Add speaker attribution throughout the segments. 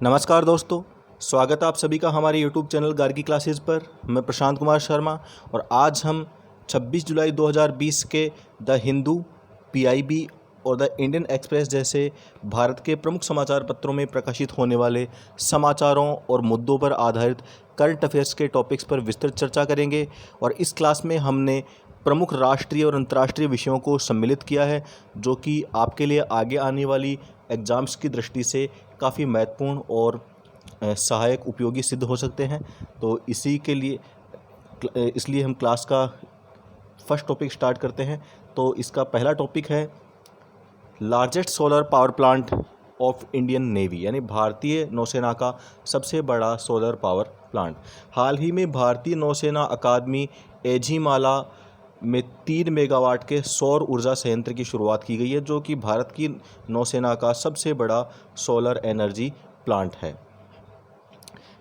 Speaker 1: नमस्कार दोस्तों, स्वागत है आप सभी का हमारे YouTube चैनल गार्गी क्लासेस पर। मैं प्रशांत कुमार शर्मा और आज हम 26 जुलाई 2020 के द हिंदू, PIB और द इंडियन एक्सप्रेस जैसे भारत के प्रमुख समाचार पत्रों में प्रकाशित होने वाले समाचारों और मुद्दों पर आधारित करंट अफेयर्स के टॉपिक्स पर विस्तृत चर्चा करेंगे। और इस क्लास में हमने प्रमुख राष्ट्रीय और अंतर्राष्ट्रीय विषयों को सम्मिलित किया है, जो कि आपके लिए आगे आने वाली एग्ज़ाम्स की दृष्टि से काफ़ी महत्वपूर्ण और सहायक उपयोगी सिद्ध हो सकते हैं। तो इसलिए हम क्लास का फर्स्ट टॉपिक स्टार्ट करते हैं। तो इसका पहला टॉपिक है largest solar power plant of Indian navy, यानी भारतीय नौसेना का सबसे बड़ा सोलर पावर प्लांट। हाल ही में भारतीय नौसेना अकादमी एझिमाला में 3 मेगावाट के सौर ऊर्जा संयंत्र की शुरुआत की गई है, जो कि भारत की नौसेना का सबसे बड़ा सोलर एनर्जी प्लांट है।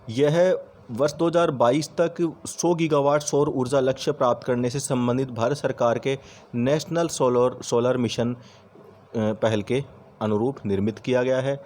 Speaker 1: यह वर्ष 2022 तक 100 गीगावाट सौर ऊर्जा लक्ष्य प्राप्त करने से संबंधित भारत सरकार के नेशनल सोलर मिशन पहल के अनुरूप निर्मित किया गया है।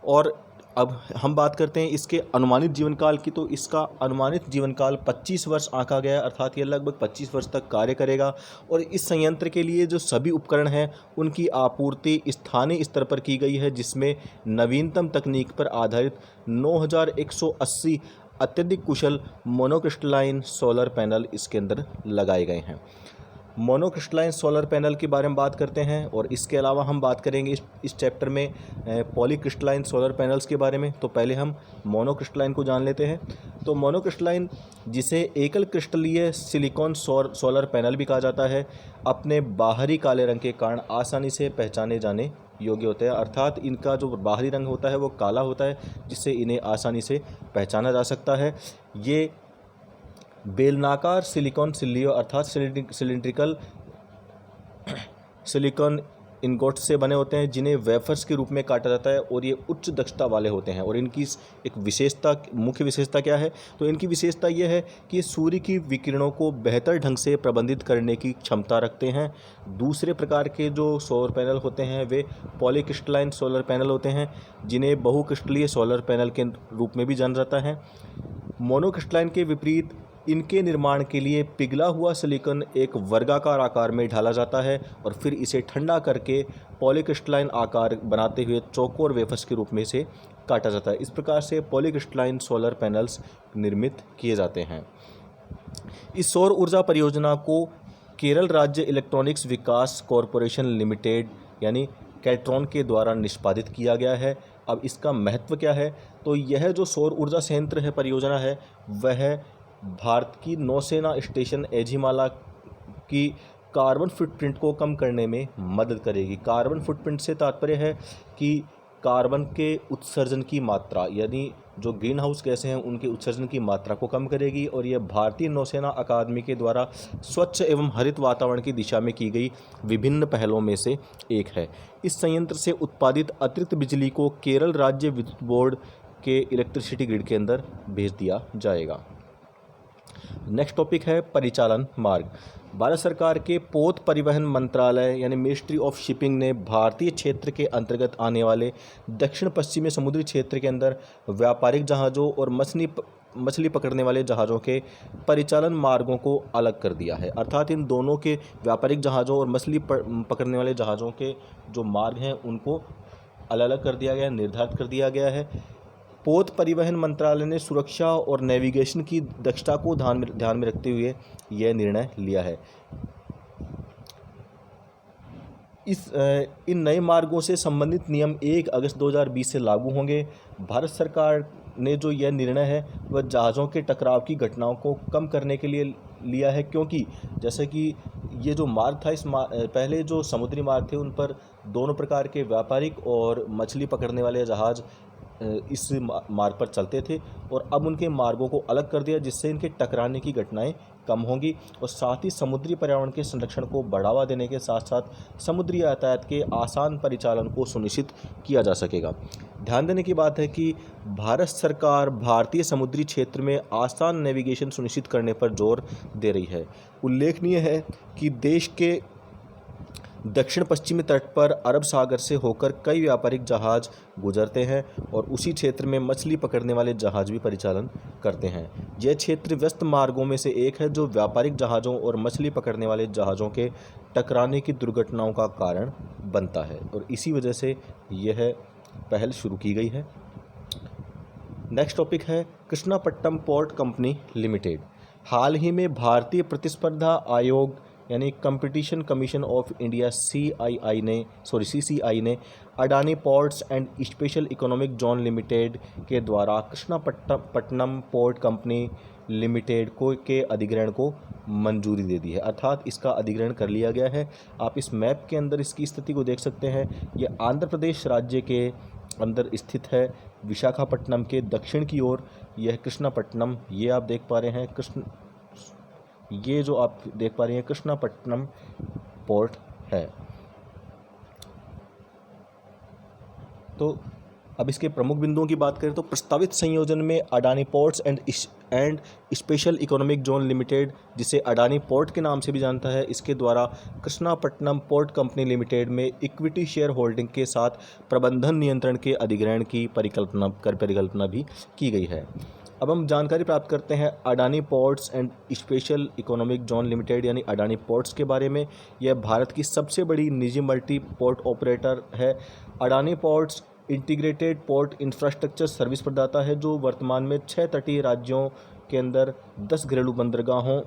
Speaker 1: और अब हम बात करते हैं इसके अनुमानित जीवन काल की। तो इसका अनुमानित जीवन काल 25 वर्ष आंका गया है, अर्थात यह लगभग 25 वर्ष तक कार्य करेगा। और इस संयंत्र के लिए जो सभी उपकरण हैं उनकी आपूर्ति स्थानीय स्तर पर की गई है, जिसमें नवीनतम तकनीक पर आधारित 9180 अत्यधिक कुशल मोनोक्रिस्टलाइन सोलर पैनल इसके अंदर लगाए गए हैं। मोनोक्रिस्टलाइन सोलर पैनल के बारे में बात करते हैं और इसके अलावा हम बात करेंगे इस चैप्टर में पॉलीक्रिस्टलाइन सोलर पैनल्स के बारे में। तो पहले हम मोनोक्रिस्टलाइन को जान लेते हैं। तो मोनोक्रिस्टलाइन, जिसे एकल क्रिस्टलीय सिलिकॉन सोलर पैनल भी कहा जाता है, अपने बाहरी काले रंग के कारण आसानी से पहचाने जाने योग्य होते हैं। अर्थात इनका जो बाहरी रंग होता है वो काला होता है, जिससे इन्हें आसानी से पहचाना जा सकता है। ये बेलनाकार सिलिकॉन सिल्लियों अर्थात सिलिंड्रिकल सिलिकॉन इनगोट से बने होते हैं, जिन्हें वेफर्स के रूप में काटा जाता है। और ये उच्च दक्षता वाले होते हैं। और इनकी एक मुख्य विशेषता क्या है? तो इनकी विशेषता ये है कि सूर्य की विकिरणों को बेहतर ढंग से प्रबंधित करने की क्षमता रखते हैं। दूसरे प्रकार के जो सोलर पैनल होते हैं वे पॉलीक्रिस्टलाइन सोलर पैनल होते हैं, जिन्हें बहुक्रिस्टलीय सोलर पैनल के रूप में भी जाना जाता है। मोनोक्रिस्टलाइन के विपरीत इनके निर्माण के लिए पिघला हुआ सिलिकॉन एक वर्गाकार आकार में ढाला जाता है और फिर इसे ठंडा करके पॉलीक्रिस्टलाइन आकार बनाते हुए चौकोर वेफर्स के रूप में से काटा जाता है। इस प्रकार से पॉलीक्रिस्टलाइन सोलर पैनल्स निर्मित किए जाते हैं। इस सौर ऊर्जा परियोजना को केरल राज्य इलेक्ट्रॉनिक्स विकास कॉरपोरेशन लिमिटेड यानी कैट्रॉन के द्वारा निष्पादित किया गया है। अब इसका महत्व क्या है? तो यह जो सौर ऊर्जा संयंत्र है, परियोजना है, वह भारत की नौसेना स्टेशन एझिमाला की कार्बन फुटप्रिंट को कम करने में मदद करेगी। कार्बन फुटप्रिंट से तात्पर्य है कि कार्बन के उत्सर्जन की मात्रा, यानी जो ग्रीन हाउस गैसें हैं उनके उत्सर्जन की मात्रा को कम करेगी। और यह भारतीय नौसेना अकादमी के द्वारा स्वच्छ एवं हरित वातावरण की दिशा में की गई विभिन्न पहलों में से एक है। इस संयंत्र से उत्पादित अतिरिक्त बिजली को केरल राज्य विद्युत बोर्ड के इलेक्ट्रिसिटी ग्रिड के अंदर भेज दिया जाएगा। नेक्स्ट टॉपिक है परिचालन मार्ग। भारत सरकार के पोत परिवहन मंत्रालय यानी मिनिस्ट्री ऑफ शिपिंग ने भारतीय क्षेत्र के अंतर्गत आने वाले दक्षिण पश्चिमी समुद्री क्षेत्र के अंदर व्यापारिक जहाज़ों और मछली पकड़ने वाले जहाज़ों के परिचालन मार्गों को अलग कर दिया है। अर्थात इन दोनों के व्यापारिक जहाज़ों और मछली पकड़ने वाले जहाज़ों के जो मार्ग हैं उनको अलग अलग कर दिया गया है, निर्धारित कर दिया गया है। पोत परिवहन मंत्रालय ने सुरक्षा और नेविगेशन की दक्षता को ध्यान में रखते हुए यह निर्णय लिया है। इन नए मार्गों से संबंधित नियम 1 अगस्त 2020 से लागू होंगे। भारत सरकार ने जो यह निर्णय है वह जहाज़ों के टकराव की घटनाओं को कम करने के लिए लिया है, क्योंकि जैसे कि ये जो मार्ग था, पहले जो समुद्री मार्ग थे उन पर दोनों प्रकार के व्यापारिक और मछली पकड़ने वाले जहाज़ इस मार्ग पर चलते थे। और अब उनके मार्गों को अलग कर दिया, जिससे इनके टकराने की घटनाएं कम होंगी। और साथ ही समुद्री पर्यावरण के संरक्षण को बढ़ावा देने के साथ साथ समुद्री यातायात के आसान परिचालन को सुनिश्चित किया जा सकेगा। ध्यान देने की बात है कि भारत सरकार भारतीय समुद्री क्षेत्र में आसान नेविगेशन सुनिश्चित करने पर जोर दे रही है। उल्लेखनीय है कि देश के दक्षिण पश्चिमी तट पर अरब सागर से होकर कई व्यापारिक जहाज गुजरते हैं और उसी क्षेत्र में मछली पकड़ने वाले जहाज भी परिचालन करते हैं। यह क्षेत्र व्यस्त मार्गों में से एक है जो व्यापारिक जहाज़ों और मछली पकड़ने वाले जहाज़ों के टकराने की दुर्घटनाओं का कारण बनता है और इसी वजह से यह पहल शुरू की गई है। नेक्स्ट टॉपिक है कृष्णापट्टनम पोर्ट कंपनी लिमिटेड। हाल ही में भारतीय प्रतिस्पर्धा आयोग यानी competition commission of India CCI ने Adani ports and special economic zone limited के द्वारा कृष्णापट्टनम पोर्ट कंपनी लिमिटेड के अधिग्रहण को मंजूरी दे दी है, अर्थात इसका अधिग्रहण कर लिया गया है। आप इस मैप के अंदर इसकी स्थिति को देख सकते हैं। यह आंध्र प्रदेश राज्य के अंदर स्थित है, विशाखापट्टनम के दक्षिण की ओर यह कृष्णापट्टनम, ये आप देख पा रहे हैं ये जो आप देख पा रहे हैं कृष्णापट्टनम पोर्ट है। तो अब इसके प्रमुख बिंदुओं की बात करें तो प्रस्तावित संयोजन में Adani ports and special economic zone limited, जिसे अडानी पोर्ट के नाम से भी जानता है, इसके द्वारा कृष्णापट्टनम पोर्ट कंपनी लिमिटेड में इक्विटी शेयर होल्डिंग के साथ प्रबंधन नियंत्रण के अधिग्रहण की परिकल्पना भी की गई है। अब हम जानकारी प्राप्त करते हैं Adani ports and special economic zone limited यानी अडानी पोर्ट्स के बारे में। यह भारत की सबसे बड़ी निजी मल्टी पोर्ट ऑपरेटर है। Adani ports integrated port infrastructure service प्रदाता है जो वर्तमान में 6 तटीय राज्यों के अंदर 10 घरेलू बंदरगाहों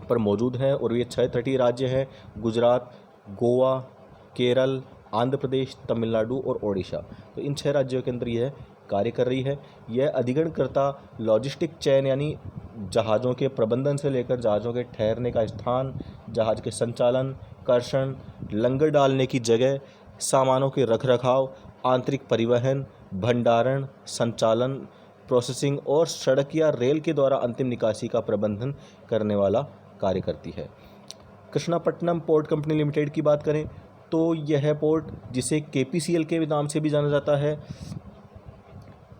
Speaker 1: पर मौजूद हैं और ये 6 तटीय राज्य हैं गुजरात, गोवा, केरल, आंध्र प्रदेश, तमिलनाडु और ओडिशा। तो इन 6 राज्यों के अंदर यह कार्य कर रही है। यह अधिग्रहणकर्ता लॉजिस्टिक चेन यानी जहाज़ों के प्रबंधन से लेकर जहाज़ों के ठहरने का स्थान, जहाज़ के संचालन, कर्षण, लंगर डालने की जगह, सामानों के रखरखाव, आंतरिक परिवहन, भंडारण, संचालन, प्रोसेसिंग और सड़क या रेल के द्वारा अंतिम निकासी का प्रबंधन करने वाला कार्य करती है। कृष्णापट्टनम पोर्ट कंपनी लिमिटेड की बात करें तो यह पोर्ट, जिसे KPCL के नाम से भी जाना जाता है,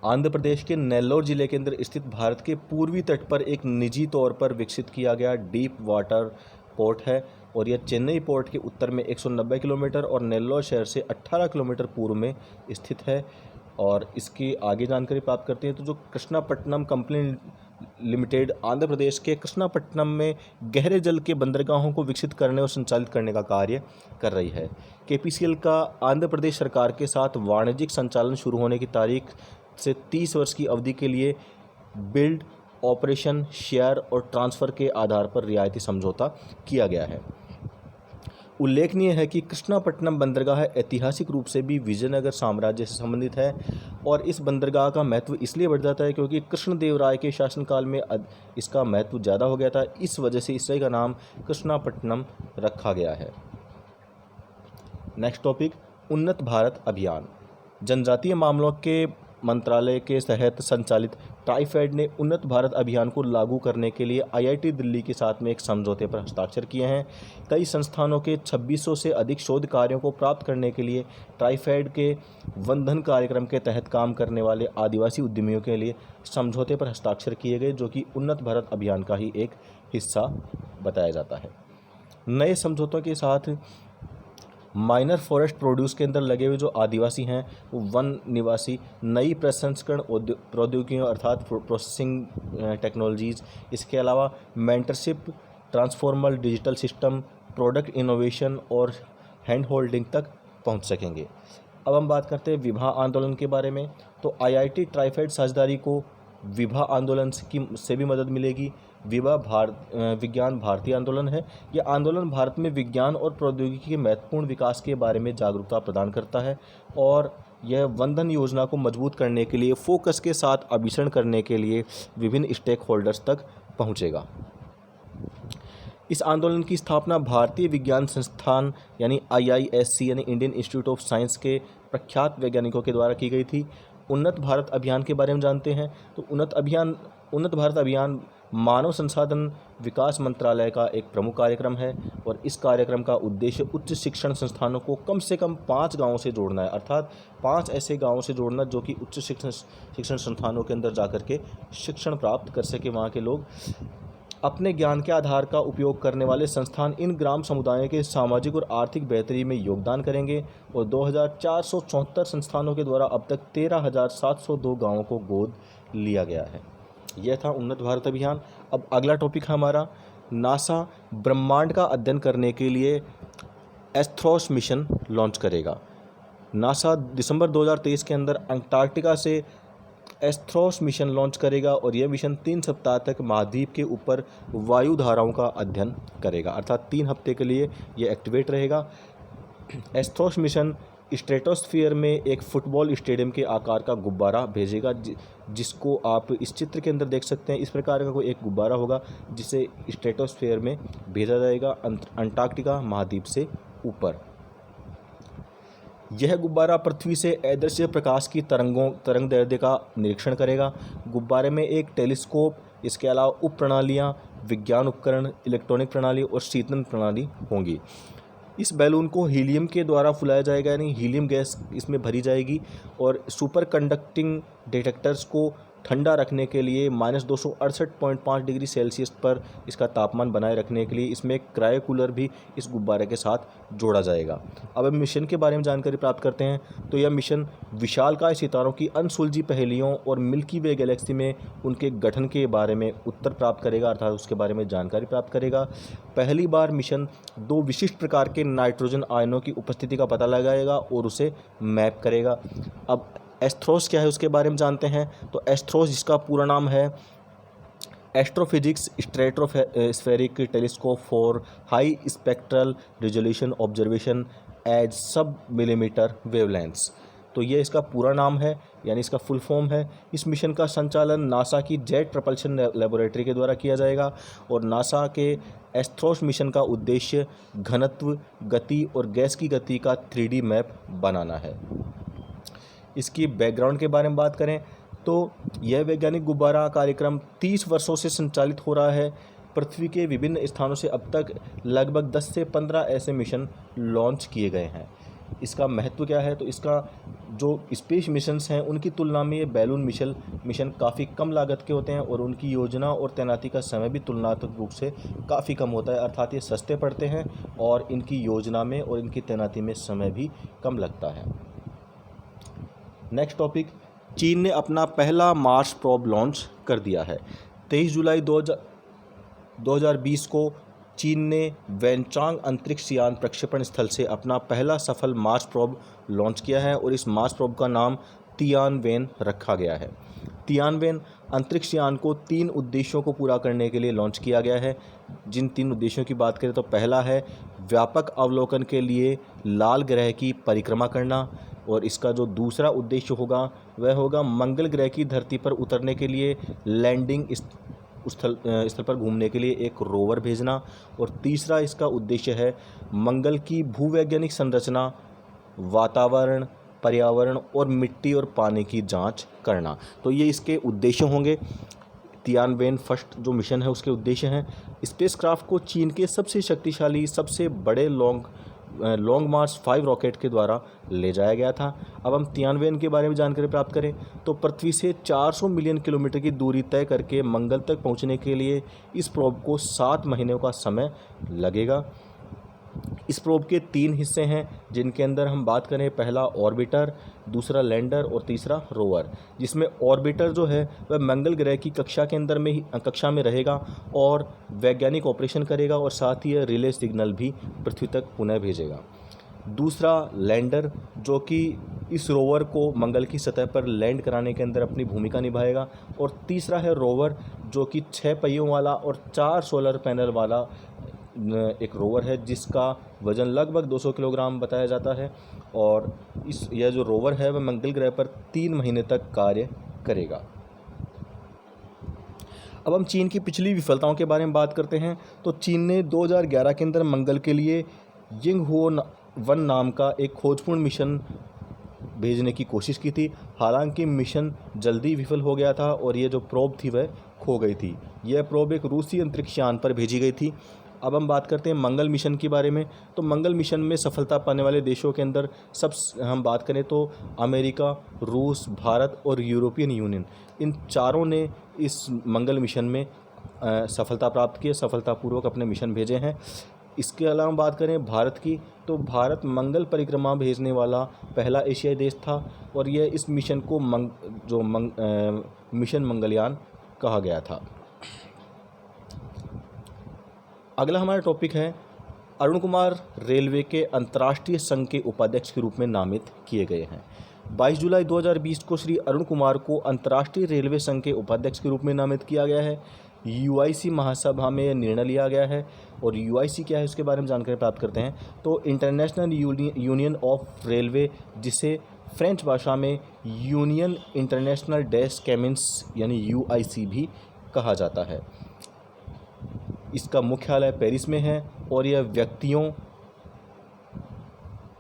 Speaker 1: आंध्र प्रदेश के नेल्लोर जिले के अंदर स्थित भारत के पूर्वी तट पर एक निजी तौर पर विकसित किया गया डीप वाटर पोर्ट है और यह चेन्नई पोर्ट के उत्तर में 190 किलोमीटर और नेल्लोर शहर से 18 किलोमीटर पूर्व में स्थित है। और इसकी आगे जानकारी प्राप्त करते हैं तो जो कृष्णापट्टनम कंपनी लिमिटेड आंध्र प्रदेश के कृष्णापट्टनम में गहरे जल के बंदरगाहों को विकसित करने और संचालित करने का कार्य कर रही है। KPCL का आंध्र प्रदेश सरकार के साथ वाणिज्यिक संचालन शुरू होने की तारीख से 30 वर्ष की अवधि के लिए बिल्ड, ऑपरेशन, शेयर और ट्रांसफ़र के आधार पर रियायती समझौता किया गया है। उल्लेखनीय है कि कृष्णापट्टनम बंदरगाह ऐतिहासिक रूप से भी विजयनगर साम्राज्य से संबंधित है और इस बंदरगाह का महत्व इसलिए बढ़ जाता है क्योंकि कृष्णदेवराय के शासनकाल में इसका महत्व ज़्यादा हो गया था। इस वजह से इस का नाम कृष्णापट्टनम रखा गया है। नेक्स्ट टॉपिक, उन्नत भारत अभियान। जनजातीय मामलों के मंत्रालय के तहत संचालित ट्राइफेड ने उन्नत भारत अभियान को लागू करने के लिए IIT दिल्ली के साथ में एक समझौते पर हस्ताक्षर किए हैं। कई संस्थानों के 2600 से अधिक शोध कार्यों को प्राप्त करने के लिए ट्राइफेड के वनधन कार्यक्रम के तहत काम करने वाले आदिवासी उद्यमियों के लिए समझौते पर हस्ताक्षर किए गए, जो कि उन्नत भारत अभियान का ही एक हिस्सा बताया जाता है। नए समझौतों के साथ माइनर फॉरेस्ट प्रोड्यूस के अंदर लगे हुए जो आदिवासी हैं, वो वन निवासी, नई प्रसंस्करण प्रौद्योगिकियों अर्थात प्रोसेसिंग टेक्नोलॉजीज़, इसके अलावा mentorship, transformer digital system, product innovation और हैंड होल्डिंग तक पहुंच सकेंगे। अब हम बात करते हैं विभा आंदोलन के बारे में। तो IIT ट्राइफेड साझेदारी को विभा आंदोलन से भी मदद मिलेगी। विभा विज्ञान भारतीय आंदोलन है। यह आंदोलन भारत में विज्ञान और प्रौद्योगिकी के महत्वपूर्ण विकास के बारे में जागरूकता प्रदान करता है और यह वनधन योजना को मजबूत करने के लिए फोकस के साथ अभिसरण करने के लिए विभिन्न स्टेक होल्डर्स तक पहुंचेगा। इस आंदोलन की स्थापना भारतीय विज्ञान संस्थान यानी IISc यानी इंडियन इंस्टीट्यूट ऑफ साइंस के प्रख्यात वैज्ञानिकों के द्वारा की गई थी। उन्नत भारत अभियान के बारे में जानते हैं तो उन्नत भारत अभियान मानव संसाधन विकास मंत्रालय का एक प्रमुख कार्यक्रम है और इस कार्यक्रम का उद्देश्य उच्च शिक्षण संस्थानों को कम से कम 5 गांवों से जोड़ना है, अर्थात 5 ऐसे गांवों से जोड़ना जो कि उच्च शिक्षण संस्थानों के अंदर जाकर के शिक्षण प्राप्त कर सके वहाँ के लोग। अपने ज्ञान के आधार का उपयोग करने वाले संस्थान इन ग्राम समुदायों के सामाजिक और आर्थिक बेहतरी में योगदान करेंगे और 2474 संस्थानों के द्वारा अब तक 13,702 गाँवों को गोद लिया गया है। यह था उन्नत भारत अभियान। अब अगला टॉपिक है हमारा, नासा ब्रह्मांड का अध्ययन करने के लिए एस्ट्रोस मिशन लॉन्च करेगा। नासा दिसंबर 2023 के अंदर अंटार्कटिका से एस्ट्रोस मिशन लॉन्च करेगा और यह मिशन 3 सप्ताह तक महाद्वीप के ऊपर वायु धाराओं का अध्ययन करेगा, अर्थात 3 हफ्ते के लिए यह एक्टिवेट रहेगा। एस्ट्रोस मिशन स्ट्रेटोस्फीयर में एक फुटबॉल स्टेडियम के आकार का गुब्बारा भेजेगा, जिसको आप इस चित्र के अंदर देख सकते हैं। इस प्रकार का कोई एक गुब्बारा होगा जिसे स्ट्रेटोस्फीयर में भेजा जाएगा अंटार्कटिका महाद्वीप से ऊपर। यह गुब्बारा पृथ्वी से अदृश्य प्रकाश की तरंग दैर्ध्य का निरीक्षण करेगा। गुब्बारे में एक टेलीस्कोप, इसके अलावा उप प्रणालियाँ, विज्ञान उपकरण, इलेक्ट्रॉनिक प्रणाली और शीतलन प्रणाली होंगी। इस बैलून को हीलियम के द्वारा फुलाया जाएगा, यानी हीलियम गैस इसमें भरी जाएगी और सुपर कंडक्टिंग डिटेक्टर्स को ठंडा रखने के लिए -268.5 डिग्री सेल्सियस पर इसका तापमान बनाए रखने के लिए इसमें एक क्रायो कूलर भी इस गुब्बारे के साथ जोड़ा जाएगा। अब हम मिशन के बारे में जानकारी प्राप्त करते हैं। तो यह मिशन विशालकाय सितारों की अनसुलझी पहेलियों और मिल्की वे गैलेक्सी में उनके गठन के बारे में उत्तर प्राप्त करेगा, अर्थात उसके बारे में जानकारी प्राप्त करेगा। पहली बार मिशन 2 विशिष्ट प्रकार के नाइट्रोजन आयनों की उपस्थिति का पता लगाएगा और उसे मैप करेगा। अब एस्ट्रोस क्या है उसके बारे में जानते हैं। तो एस्ट्रोस, जिसका पूरा नाम है astrophysics stratospheric telescope for high spectral resolution observation as submillimetre wavelengths, तो ये इसका पूरा नाम है, यानी इसका फुल फॉर्म है। इस मिशन का संचालन नासा की जेट प्रपल्शन लेबोरेटरी के द्वारा किया जाएगा और नासा के एस्ट्रोस मिशन का उद्देश्य घनत्व, गति और गैस की गति का 3D मैप बनाना है। इसकी बैकग्राउंड के बारे में बात करें तो यह वैज्ञानिक गुब्बारा कार्यक्रम 30 वर्षों से संचालित हो रहा है। पृथ्वी के विभिन्न स्थानों से अब तक लगभग 10 से 15 ऐसे मिशन लॉन्च किए गए हैं। इसका महत्व क्या है, तो इसका जो स्पेस मिशंस हैं उनकी तुलना में ये बैलून मिशन काफ़ी कम लागत के होते हैं और उनकी योजना और तैनाती का समय भी तुलनात्मक रूप से काफ़ी कम होता है, अर्थात ये सस्ते पड़ते हैं और इनकी योजना में और इनकी तैनाती में समय भी कम लगता है। नेक्स्ट टॉपिक, चीन ने अपना पहला मार्स प्रोब लॉन्च कर दिया है। 23 जुलाई 2020 को चीन ने वेनचांग अंतरिक्ष यान प्रक्षेपण स्थल से अपना पहला सफल मार्स प्रोब लॉन्च किया है और इस मार्स प्रोब का नाम तियानवेन रखा गया है। तियानवेन अंतरिक्ष यान को 3 उद्देश्यों को पूरा करने के लिए लॉन्च किया गया है। जिन 3 उद्देश्यों की बात करें तो पहला है व्यापक अवलोकन के लिए लाल ग्रह की परिक्रमा करना और इसका जो दूसरा उद्देश्य होगा वह होगा मंगल ग्रह की धरती पर उतरने के लिए लैंडिंग स्थल पर घूमने के लिए एक रोवर भेजना और तीसरा इसका उद्देश्य है मंगल की भूवैज्ञानिक संरचना, वातावरण, पर्यावरण और मिट्टी और पानी की जांच करना। तो ये इसके उद्देश्य होंगे। तियानवेन फर्स्ट जो मिशन है उसके उद्देश्य हैं। स्पेसक्राफ्ट को चीन के सबसे शक्तिशाली, सबसे बड़े लॉन्ग मार्च 5 रॉकेट के द्वारा ले जाया गया था। अब हम तियानवेन के बारे में जानकारी प्राप्त करें तो पृथ्वी से 400 मिलियन किलोमीटर की दूरी तय करके मंगल तक पहुंचने के लिए इस प्रोब को 7 महीनों का समय लगेगा। इस प्रोब के 3 हिस्से हैं जिनके अंदर हम बात करें, पहला ऑर्बिटर, दूसरा लैंडर और तीसरा रोवर, जिसमें ऑर्बिटर जो है वह मंगल ग्रह की कक्षा में रहेगा और वैज्ञानिक ऑपरेशन करेगा और साथ ही रिले सिग्नल भी पृथ्वी तक पुनः भेजेगा। दूसरा लैंडर जो कि इस रोवर को मंगल की सतह पर लैंड कराने के अंदर अपनी भूमिका निभाएगा और तीसरा है रोवर जो कि 6 पहियों वाला और 4 सोलर पैनल वाला एक रोवर है जिसका वज़न लगभग 200 किलोग्राम बताया जाता है और यह जो रोवर है वह मंगल ग्रह पर 3 महीने तक कार्य करेगा। अब हम चीन की पिछली विफलताओं के बारे में बात करते हैं। तो चीन ने 2011 के अंदर मंगल के लिए यिंगहुओ 1 नाम का एक खोजपूर्ण मिशन भेजने की कोशिश की थी। हालांकि मिशन जल्दी विफल हो गया था और ये जो प्रोब थी वह खो गई थी। यह प्रोब एक रूसी अंतरिक्ष यान पर भेजी गई थी। अब हम बात करते हैं मंगल मिशन के बारे में। तो मंगल मिशन में सफलता पाने वाले देशों के अंदर हम बात करें तो अमेरिका, रूस, भारत और यूरोपियन यूनियन, इन चारों ने इस मंगल मिशन में सफलता प्राप्त की है, सफलतापूर्वक अपने मिशन भेजे हैं। इसके अलावा बात करें भारत की, तो भारत मंगल परिक्रमा भेजने वाला पहला एशियाई देश था और यह इस मिशन को मिशन मंगलयान कहा गया था। अगला हमारा टॉपिक है अरुण कुमार रेलवे के अंतर्राष्ट्रीय संघ के उपाध्यक्ष के रूप में नामित किए गए हैं। 22 जुलाई 2020 को श्री अरुण कुमार को अंतर्राष्ट्रीय रेलवे संघ के उपाध्यक्ष के रूप में नामित किया गया है। यूआईसी महासभा में यह निर्णय लिया गया है और यूआईसी क्या है उसके बारे में जानकारी प्राप्त करते हैं। तो इंटरनेशनल यूनियन ऑफ रेलवे, जिसे फ्रेंच भाषा में यूनियन इंटरनेशनल डेस कैमिन्स यानी यूआईसी भी कहा जाता है। इसका मुख्यालय पेरिस में है और यह व्यक्तियों,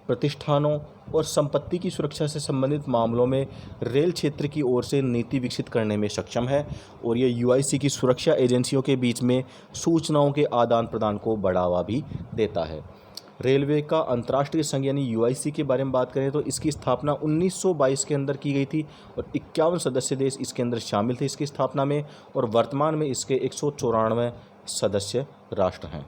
Speaker 1: प्रतिष्ठानों और संपत्ति की सुरक्षा से संबंधित मामलों में रेल क्षेत्र की ओर से नीति विकसित करने में सक्षम है और यह यूआईसी की सुरक्षा एजेंसियों के बीच में सूचनाओं के आदान प्रदान को बढ़ावा भी देता है। रेलवे का अंतर्राष्ट्रीय संघ यानी यूआईसी के बारे में बात करें तो इसकी स्थापना 1922 के अंदर की गई थी और 51 सदस्य देश इसके अंदर शामिल थे इसकी स्थापना में, और वर्तमान में इसके 194 सदस्य राष्ट्र हैं।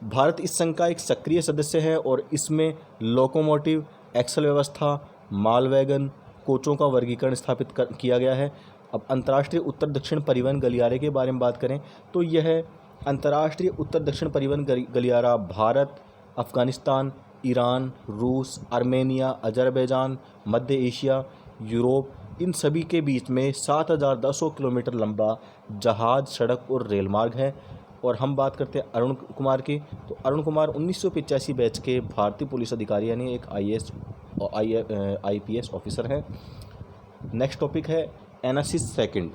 Speaker 1: भारत इस संघ का एक सक्रिय सदस्य है और इसमें लोकोमोटिव, एक्सल व्यवस्था, माल वैगन, कोचों का वर्गीकरण स्थापित किया गया है। अब अंतर्राष्ट्रीय उत्तर दक्षिण परिवहन गलियारे के बारे में बात करें तो यह अंतर्राष्ट्रीय उत्तर दक्षिण परिवहन गलियारा भारत, अफ़गानिस्तान, ईरान, रूस, आर्मेनिया, अजरबैजान, मध्य एशिया, यूरोप, इन सभी के बीच में 7,200 किलोमीटर लंबा जहाज, सड़क और रेल मार्ग है। और हम बात करते हैं अरुण कुमार की, तो अरुण कुमार 1985 बैच के भारतीय पुलिस अधिकारी यानी एक आईएएस और आईपीएस ऑफिसर हैं। नेक्स्ट टॉपिक है एनासिस सेकंड,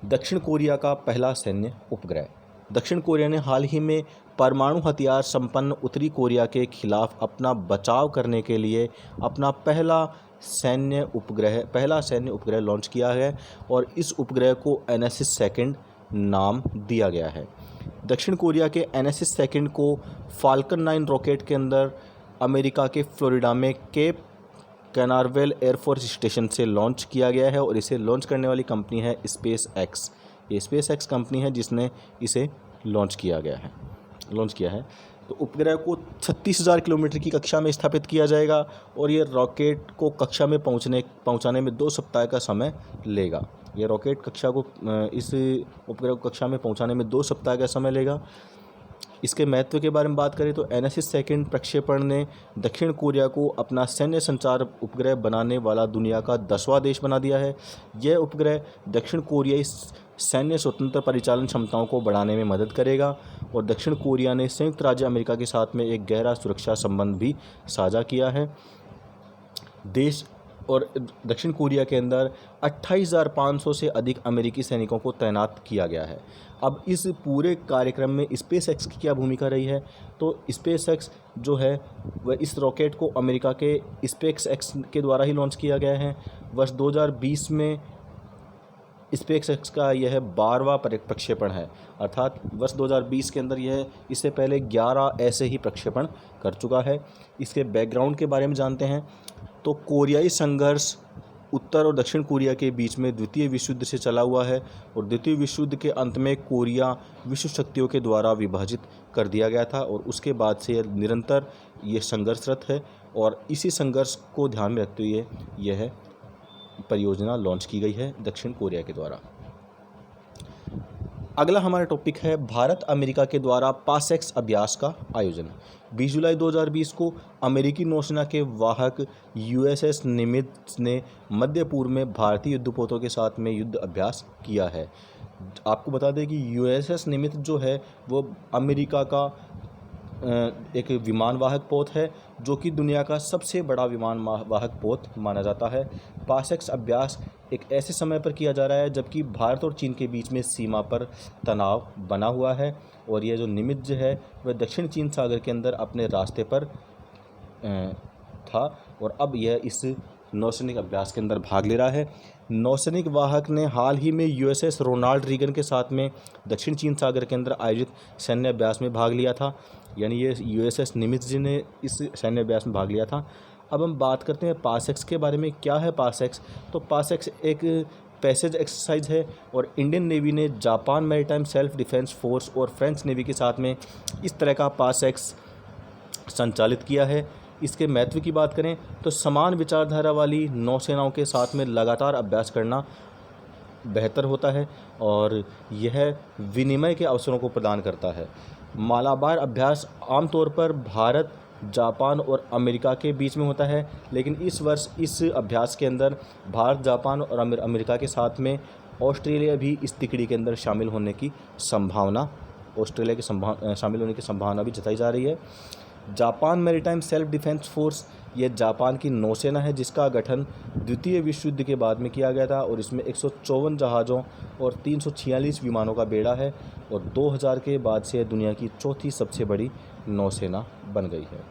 Speaker 1: दक्षिण कोरिया का पहला सैन्य उपग्रह। दक्षिण कोरिया ने हाल ही में परमाणु हथियार संपन्न उत्तरी कोरिया के खिलाफ अपना बचाव करने के लिए अपना पहला सैन्य उपग्रह लॉन्च किया है और इस उपग्रह को एनासिस सेकंड नाम दिया गया है। दक्षिण कोरिया के एनासिस सेकंड को फाल्कन 9 रॉकेट के अंदर अमेरिका के फ्लोरिडा में केप कैनारवेल एयरफोर्स स्टेशन से लॉन्च किया गया है और इसे लॉन्च करने वाली कंपनी है स्पेस एक्स। ये स्पेस एक्स कंपनी है जिसने इसे लॉन्च किया है। तो उपग्रह को 36,000 किलोमीटर की कक्षा में स्थापित किया जाएगा और ये रॉकेट को कक्षा में पहुंचाने में 2 सप्ताह का समय लेगा। ये रॉकेट इस उपग्रह को कक्षा में पहुंचाने में 2 सप्ताह का समय लेगा। इसके महत्व के बारे में बात करें तो एनासिस सेकंड प्रक्षेपण ने दक्षिण कोरिया को अपना सैन्य संचार उपग्रह बनाने वाला दुनिया का 10वां देश बना दिया है। यह उपग्रह दक्षिण कोरियाई सैन्य स्वतंत्र परिचालन क्षमताओं को बढ़ाने में मदद करेगा और दक्षिण कोरिया ने संयुक्त राज्य अमेरिका के साथ में एक गहरा सुरक्षा संबंध भी साझा किया है। देश और दक्षिण कोरिया के अंदर 28,500 से अधिक अमेरिकी सैनिकों को तैनात किया गया है। अब इस पूरे कार्यक्रम में स्पेस एक्स की क्या भूमिका रही है, तो स्पेस एक्स जो है वह इस रॉकेट को अमेरिका के स्पेस एक्स के द्वारा ही लॉन्च किया गया है। वर्ष 2020 में स्पेस एक्स का यह 12वां प्रक्षेपण है, अर्थात वर्ष 2020 के अंदर यह इससे पहले 11 ऐसे ही प्रक्षेपण कर चुका है। इसके बैकग्राउंड के बारे में जानते हैं तो कोरियाई संघर्ष उत्तर और दक्षिण कोरिया के बीच में द्वितीय विश्व युद्ध से चला हुआ है और द्वितीय विश्व युद्ध के अंत में कोरिया विश्व शक्तियों के द्वारा विभाजित कर दिया गया था और उसके बाद से निरंतर ये संघर्षरत है और इसी संघर्ष को ध्यान में रखते हुए यह परियोजना लॉन्च की गई है दक्षिण कोरिया के द्वारा। अगला हमारा टॉपिक है भारत अमेरिका के द्वारा पासएक्स अभ्यास का आयोजन। 20 जुलाई 2020 को अमेरिकी नौसेना के वाहक यूएसएस निमित्ज ने मध्य पूर्व में भारतीय युद्धपोतों के साथ में युद्ध अभ्यास किया है। आपको बता दें कि यूएसएस निमित्ज जो है वो अमेरिका का एक विमान वाहक पोत है जो कि दुनिया का सबसे बड़ा विमान वाहक पोत माना जाता है। पासएक्स अभ्यास एक ऐसे समय पर किया जा रहा है जबकि भारत और चीन के बीच में सीमा पर तनाव बना हुआ है और यह जो निमित्ज है वह दक्षिण चीन सागर के अंदर अपने रास्ते पर था और अब यह इस नौसैनिक अभ्यास के अंदर भाग ले रहा है। नौसैनिक वाहक ने हाल ही में यूएसएस रोनाल्ड रीगन के साथ में दक्षिण चीन सागर के अंदर आयोजित सैन्य अभ्यास में भाग लिया था, यानी ये यूएसएस निमित्ज ने इस सैन्य अभ्यास में भाग लिया था। अब हम बात करते हैं पासएक्स के बारे में। क्या है पासएक्स? तो पासएक्स एक पैसेज एक्सरसाइज है और इंडियन नेवी ने Japan maritime self defence force और फ्रेंच नेवी के साथ में इस तरह का पास एक्स संचालित किया है। इसके महत्व की बात करें तो समान विचारधारा वाली नौसेनाओं के साथ में लगातार अभ्यास करना बेहतर होता है और यह विनिमय के अवसरों को प्रदान करता है। मालाबार अभ्यास आमतौर पर भारत, जापान और अमेरिका के बीच में होता है, लेकिन इस वर्ष इस अभ्यास के अंदर भारत, जापान और अमेरिका के साथ में ऑस्ट्रेलिया भी इस तिकड़ी के अंदर शामिल होने की संभावना शामिल होने की संभावना भी जताई जा रही है। Japan maritime self defence force ये जापान की नौसेना है जिसका गठन द्वितीय विश्व युद्ध के बाद में किया गया था और इसमें 154 जहाज़ों और 346 विमानों का बेड़ा है और 2000 के बाद से दुनिया की चौथी सबसे बड़ी नौसेना बन गई है।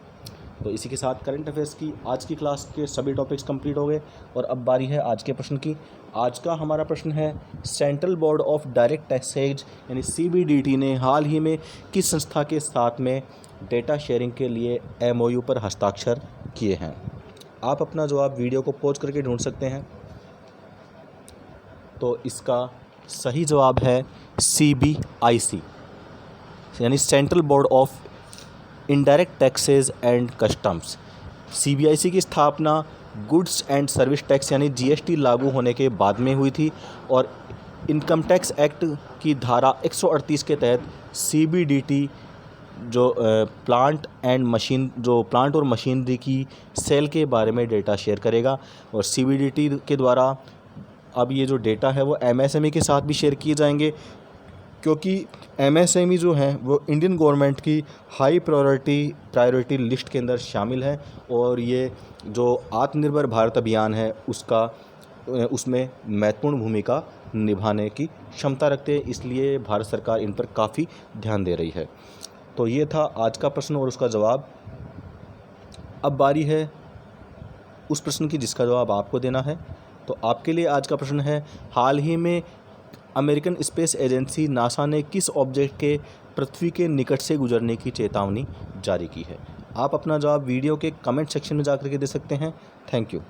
Speaker 1: तो इसी के साथ करंट अफेयर्स की आज की क्लास के सभी टॉपिक्स कंप्लीट हो गए और अब बारी है आज के प्रश्न की। आज का हमारा प्रश्न है, central board of direct taxes यानी CBDT ने हाल ही में किस संस्था के साथ में डेटा शेयरिंग के लिए MOU पर हस्ताक्षर किए हैं? आप अपना जवाब वीडियो को पॉज करके ढूंढ सकते हैं। तो इसका सही जवाब है CBIC यानी central board of indirect taxes and customs. CBIC की स्थापना गुड्स एंड सर्विस टैक्स यानी GST लागू होने के बाद में हुई थी और इनकम टैक्स एक्ट की धारा 138 के तहत CBDT जो प्लांट और मशीनरी की सेल के बारे में डेटा शेयर करेगा और CBDT के द्वारा अब ये जो डेटा है वो MSME के साथ भी शेयर किए जाएंगे, क्योंकि MSME जो हैं वो इंडियन गवर्नमेंट की हाई प्रायोरिटी लिस्ट के अंदर शामिल है और ये जो आत्मनिर्भर भारत अभियान है उसमें महत्वपूर्ण भूमिका निभाने की क्षमता रखते हैं, इसलिए भारत सरकार इन पर काफ़ी ध्यान दे रही है। तो ये था आज का प्रश्न और उसका जवाब। अब बारी है उस प्रश्न की जिसका जवाब आपको देना है। तो आपके लिए आज का प्रश्न है, हाल ही में अमेरिकन स्पेस एजेंसी नासा ने किस ऑब्जेक्ट के पृथ्वी के निकट से गुजरने की चेतावनी जारी की है? आप अपना जवाब वीडियो के कमेंट सेक्शन में जाकर के दे सकते हैं। Thank you.